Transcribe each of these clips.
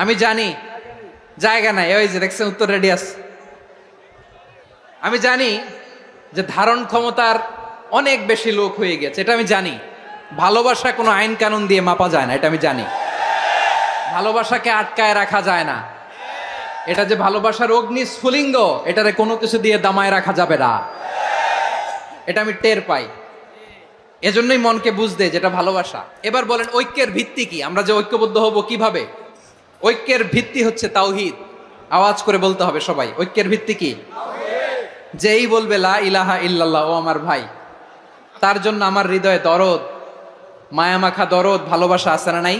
আমি জানি জায়গা নাই, ওই যে দেখছেন উত্তর রেডি আছে। আমি জানি যে ধারণ ক্ষমতার অনেক বেশি লোক হয়ে গেছে, এটা আমি জানি। ভালোবাসা কোনো আইন কানুন দিয়ে মাপা যায় না, এটা আমি জানি। ভালোবাসাকে আটকায় রাখা যায় না। এটা যে ভালোবাসার অগ্নি স্ফুলিঙ্গ, এটারে কোনো কিছু দিয়ে দামায় রাখা যাবে না, এটা আমি টের পাই। এজন্যই মনকে বুঝতে যেটা ভালোবাসা। এবার বলেন ঐক্যের ভিত্তি কি? আমরা যে ঐক্যবদ্ধ হব কিভাবে? ঐক্যের ভিত্তি হচ্ছে তাওহীদ। আওয়াজ করে বলতে হবে সবাই, ঐক্যের ভিত্তি কি? যেই বলবে লা ইলাহা ইল্লাল্লাহ, ও আমার ভাই, তার জন্য আমার হৃদয়ে দরদ, মায়ামাখা দরদ, ভালোবাসা আছে না নাই?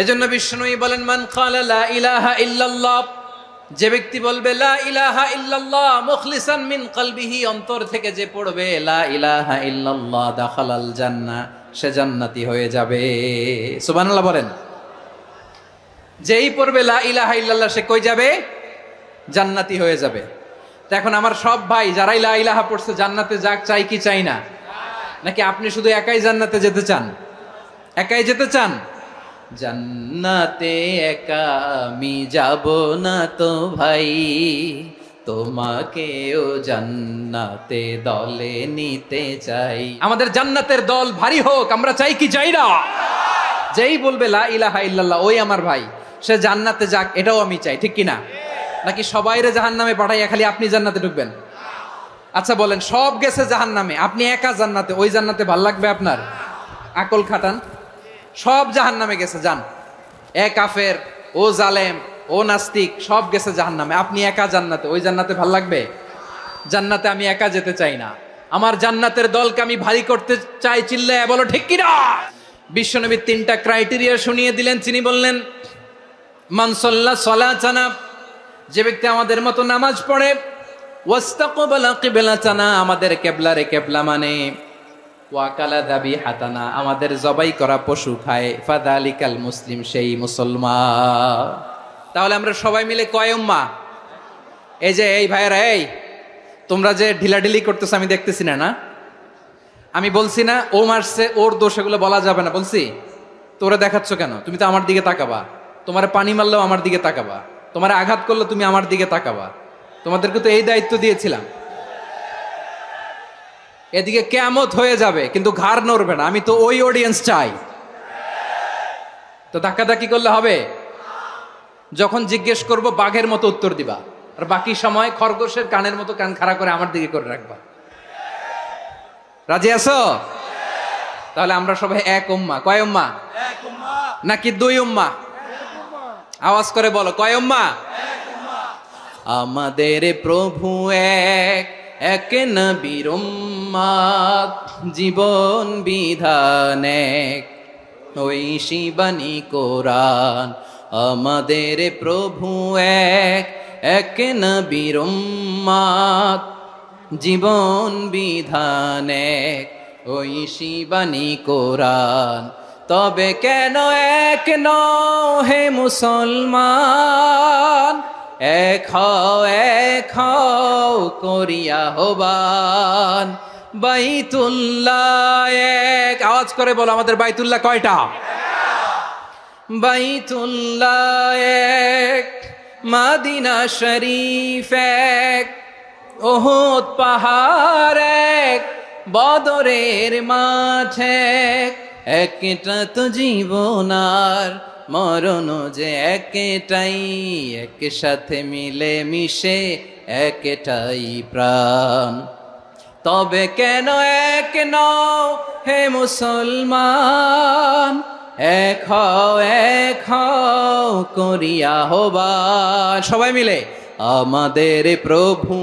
এজন্য বিষ্ণুই বলেন মান ক্বালা লা ইলাহা ইল্লাল্লাহ, যে ব্যক্তি বলবে লা ইলাহা ইল্লাল্লাহ মুখলিসান মিন কলবিহি, অন্তর থেকে যে পড়বে লা ইলাহা ইল্লাল্লাহ, দাখালাল জান্নাহ, সে জান্নাতি হয়ে যাবে। সুবহানাল্লাহ বলেন। যেই পড়বে লা ইলাহা ইল্লাল্লাহ, সে কই যাবে? জান্নাতি হয়ে যাবে। তো এখন আমার সব ভাই যারাই লা ইলাহা পড়ছে জান্নাতে যাক, চাই কি চাই না? নাকি আপনি শুধু একাই জান্নাতে যেতে চান? একাই যেতে চান? জান্নাতে একা আমি যাব না তো ভাই, তোমাকেও জান্নাতে দলে নিতে চাই। আমাদের জান্নাতের দল ভারী হোক, আমরা চাই কি চাই না? যেই বলবে লা ইলাহা ইল্লাল্লাহ, ওই আমার ভাই, সে জান্নাতে যাক, এটাও আমি চাই, ঠিক কিনা? নাকি সবাইরে জাহান্নামে পাঠাইয়া খালি আপনি জান্নাতে ঢুকবেন? আচ্ছা বলেন, সব গেছে জাহান্নামে, আপনি একা জান্নাতে, ওই জান্নাতে ভাল লাগবে আপনার? আকল খাটান। সব জাহান্নামে গেছে, যান। এ কাফের, ও জালেম, ও নাস্তিক, সব গেছে জাহান্নামে, আপনি একা জান্নাতে, ওই জান্নাতে ভাল লাগবে? জান্নাতে আমি একা যেতে চাই না, আমার জান্নাতের দলকে আমি ভারী করতে চাই। চিল্লায় বলো ঠিক কিনা? বিশ্বনবী তিনটা ক্রাইটেরিয়া শুনিয়ে দিলেন। তিনি বললেন মান সাল্লা সালাতানা, যে ব্যক্তি আমাদের মতো নামাজ পড়ে, ওয়াস্তাকবালা কিবলাতানা, আমাদের কিবলারে কিবলা মানে, ওয়াকালা যাবিহাতানা, আমাদের জবাই করা পশু খায়, ফাযালিকাল মুসলিম, সেই মুসলমান। তাহলে আমরা সবাই মিলে কয় উম্মাহ? এই যে এই ভাইরা, এই তোমরা যে ঢিলাঢিলি করতেছ আমি দেখতেছি না, না আমি বলছি না ও মারছে ওর দোষ, এগুলো বলা যাবে না বলছি? তোরা দেখাচ্ছ কেন? তুমি তো আমার দিকে তাকাবা। তোমার পানি মারলেও আমার দিকে তাকাবা, তোমার আঘাত করলে তুমি আমার দিকে তাকাবা। তোমাদেরকে তো এই দায়িত্ব দিয়েছিলাম। এদিকে কিয়ামত হয়ে যাবে কিন্তু ঘাড় নড়বে না, আমি তো ওই অডিয়েন্স চাই। তো ধাক্কাধাক্কি করলে হবে? যখন জিজ্ঞেস করব বাঘের মতো উত্তর দিবা, আর বাকি সময় খরগোশের কানের মতো কান খাড়া করে আমার দিকে করে রাখবা। রাজি আছো? তাহলে আমরা সবাই এক উম্মাহ। কয় উম্মাহ? নাকি দুই উম্মাহ? আওয়াজ করে বলো, কয় উম্মাহ? আমাদের প্রভু এক, এক নবীর উম্মত, জীবন বিধান এক, ওই শিবানী কোরআন। আমাদের প্রভু এক, এক নবীর উম্মত, জীবন বিধান এক, ওই শিবানী কোরআন। তবে কেন এক নও হে মুসলমান, এক হও করিয়া হবান। বাইতুল্লাহ এক, আওয়াজ করে বলো আমাদের বাইতুল্লাহ কয়টা? বাইতুল্লাহ এক, মদিনা শরীফ এক, উহুদ পাহাড় এক, বদরের মাঠ এক। একটা তো জীবন আর মরণ যে একটাই, একসাথে মিলে মিশে একটাই প্রাণ। তবে কেন এক নও হে মুসলমান, এক হও করিয়া হবান। সবাই মিলে আমাদের প্রভু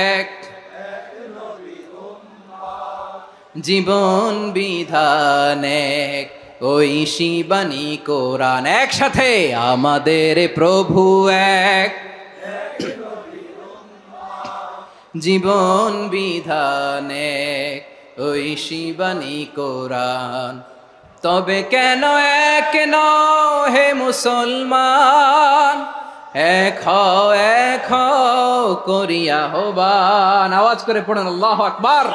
এক, জীবন বিধান এক, ওই শিবানী কোরআন। একসাথে আমাদের প্রভু এক, জীবন বিধান এক, ওই শিবানী কোরআন। তবে কেন এক নও হে মুসলমান, এক হও করিয়া হবান। আওয়াজ করে পড়েন আল্লাহু আকবার।